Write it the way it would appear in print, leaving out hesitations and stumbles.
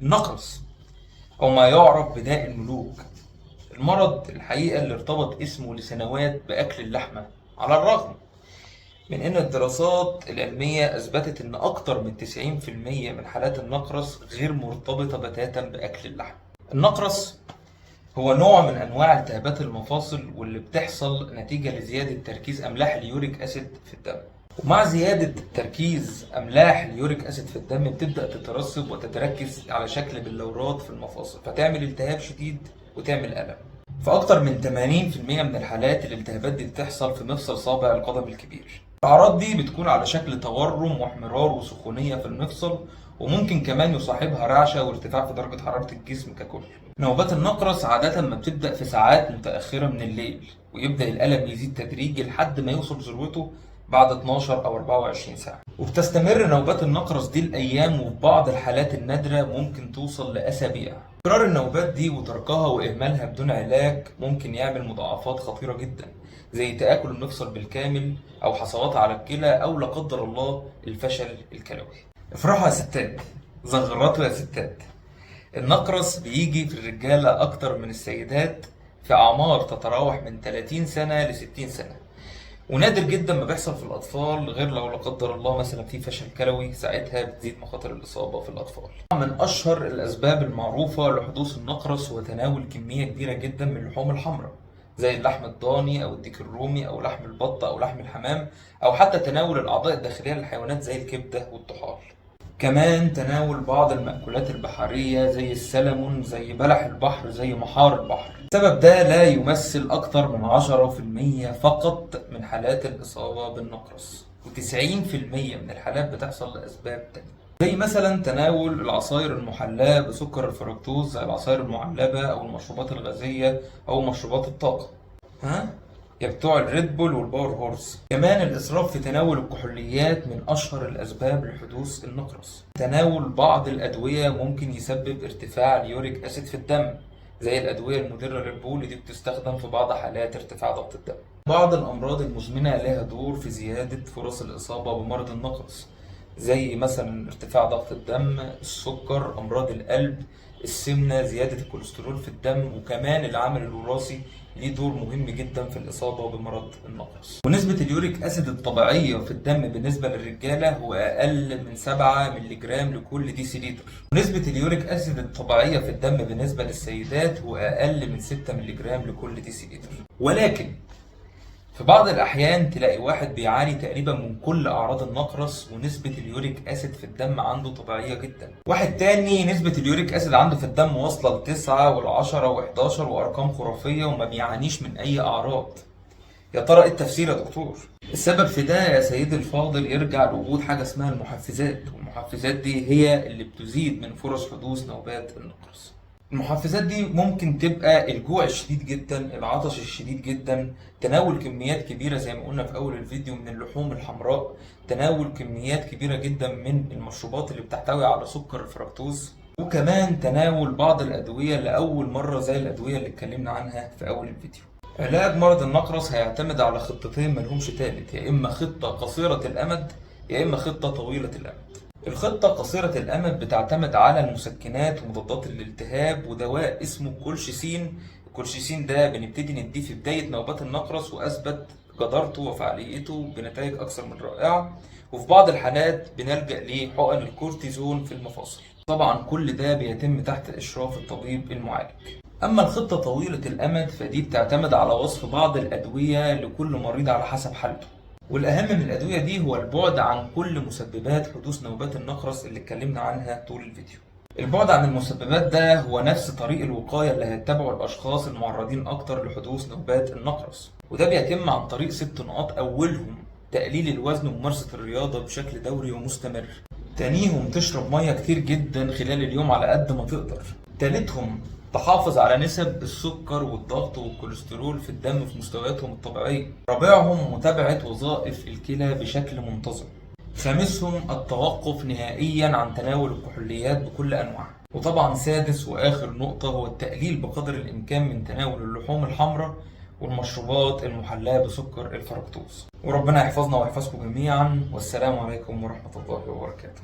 النقرس أو ما يعرف بداء الملوك، المرض الحقيقة اللي ارتبط اسمه لسنوات بأكل اللحمة، على الرغم من إن الدراسات العلمية أثبتت إن أكتر من 90% من حالات النقرس غير مرتبطة بتاتا بأكل اللحم. النقرس هو نوع من أنواع التهابات المفاصل واللي بتحصل نتيجة لزيادة تركيز أملاح اليوريك أسيد في الدم. ومع زيادة تركيز أملاح اليوريك أسيد في الدم بتبدأ تترسب وتتركز على شكل بلورات في المفاصل، فتعمل التهاب شديد وتعمل ألم. في أكتر من 80% من الحالات الالتهابات دي بتحصل في مفصل صابع القدم الكبير. الأعراض دي بتكون على شكل تورم واحمرار وسخونية في المفصل، وممكن كمان يصاحبها رعشة وارتفاع في درجة حرارة الجسم ككل. نوبات النقرس عادة ما بتبدأ في ساعات متأخرة من الليل، ويبدأ الألم يزيد تدريجي لحد ما يوصل ذروته بعد 12 أو 24 ساعة. وبتستمر نوبات النقرس دي الأيام، وفي بعض الحالات النادرة ممكن توصل لأسابيع. تكرار النوبات دي وتركها وإهمالها بدون علاج ممكن يعمل مضاعفات خطيرة جدا، زي تآكل المفصل بالكامل أو حصوات على الكلى أو لا قدر الله الفشل الكلوي. افرحوا يا ستات، زغرطوا يا ستات. النقرس بيجي في الرجالة أكتر من السيدات في أعمار تتراوح من 30 سنة ل 60 سنة، ونادر جدا ما بيحصل في الأطفال غير لو لا قدر الله مثلا في فشل كلوي، ساعتها بتزيد مخاطر الإصابة في الأطفال. من أشهر الأسباب المعروفة لحدوث النقرس هو تناول كمية كبيرة جدا من اللحوم الحمراء، زي اللحم الضاني أو الديك الرومي أو لحم البط أو لحم الحمام، أو حتى تناول الأعضاء الداخلية للحيوانات زي الكبدة والطحال. كمان تناول بعض المأكولات البحرية زي السلمون، زي بلح البحر، زي محار البحر. السبب ده لا يمثل أكتر من 10% فقط من حالات الإصابة بالنقرس، و90% من الحالات بتحصل لأسباب تانية، زي مثلا تناول العصائر المحلاة بسكر الفركتوز زي العصائر المعلبة أو المشروبات الغازية أو مشروبات الطاقة. يا بتوع الريد بول والباور هورس. كمان الإسراف في تناول الكحوليات من أشهر الأسباب لحدوث النقرس. تناول بعض الأدوية ممكن يسبب ارتفاع اليوريك أسيد في الدم، زي الأدوية المضرة للبول، دي بتستخدم في بعض حالات ارتفاع ضغط الدم. بعض الأمراض المزمنة لها دور في زيادة فرص الإصابة بمرض النقرس، زي مثلا ارتفاع ضغط الدم، السكر، أمراض القلب، السمنة، زيادة الكوليسترول في الدم. وكمان العامل الوراثي ليه دور مهم جدا في الإصابة بمرض النقرس. ونسبة اليوريك أسيد الطبيعية في الدم بالنسبة للرجالة هو أقل من 7 مللي جرام لكل ديسيليتر، ونسبة اليوريك أسيد الطبيعية في الدم بالنسبة للسيدات هو أقل من 6 مللي جرام لكل ديسيليتر. ولكن في بعض الأحيان تلاقي واحد بيعاني تقريبا من كل أعراض النقرس ونسبة اليوريك أسيد في الدم عنده طبيعية جدا، واحد تاني نسبة اليوريك أسيد عنده في الدم واصلة ل9 و10 و11 وأرقام خرافية وما بيعانيش من أي أعراض. يا ترى إيه التفسير يا دكتور؟ السبب في ده يا سيدي الفاضل يرجع لوجود حاجة اسمها المحفزات، والمحفزات دي هي اللي بتزيد من فرص حدوث نوبات النقرس. المحفزات دي ممكن تبقى الجوع الشديد جدا، العطش الشديد جدا، تناول كميات كبيرة زي ما قلنا في أول الفيديو من اللحوم الحمراء، تناول كميات كبيرة جدا من المشروبات اللي بتحتوي على سكر الفركتوز، وكمان تناول بعض الأدوية لأول مرة زي الأدوية اللي اتكلمنا عنها في أول الفيديو. علاج مرض النقرس هيعتمد على خطتين ملهمش تالت، يا إما خطة قصيرة الأمد يا إما خطة طويلة الأمد. الخطة قصيرة الأمد بتعتمد على المسكنات ومضادات الالتهاب ودواء اسمه كولشيسين. الكولشيسين ده بنبتدي نديه في بداية نوبات النقرس، وأثبت جدارته وفعاليته بنتائج أكثر من رائعة. وفي بعض الحالات بنلجأ لحقن الكورتيزون في المفاصل. طبعا كل ده بيتم تحت إشراف الطبيب المعالج. أما الخطة طويلة الأمد فدي بتعتمد على وصف بعض الأدوية لكل مريض على حسب حالته، والأهم من الأدوية دي هو البعد عن كل مسببات حدوث نوبات النقرس اللي اتكلمنا عنها طول الفيديو. البعد عن المسببات ده هو نفس طريق الوقاية اللي هيتبعه الأشخاص المعرضين أكتر لحدوث نوبات النقرس، وده بيتم عن طريق 6 نقاط. أولهم تقليل الوزن وممارسة الرياضة بشكل دوري ومستمر. تانيهم تشرب مية كتير جدا خلال اليوم على قد ما تقدر. تالتهم تحافظ على نسب السكر والضغط والكوليسترول في الدم في مستوياتهم الطبيعية. رابعهم متابعة وظائف الكلى بشكل منتظم. خامسهم التوقف نهائيا عن تناول الكحوليات بكل أنواعها. وطبعا سادس وآخر نقطة هو التقليل بقدر الإمكان من تناول اللحوم الحمراء والمشروبات المحلاة بسكر الفركتوز. وربنا يحفظنا ويحفظكم جميعا، والسلام عليكم ورحمة الله وبركاته.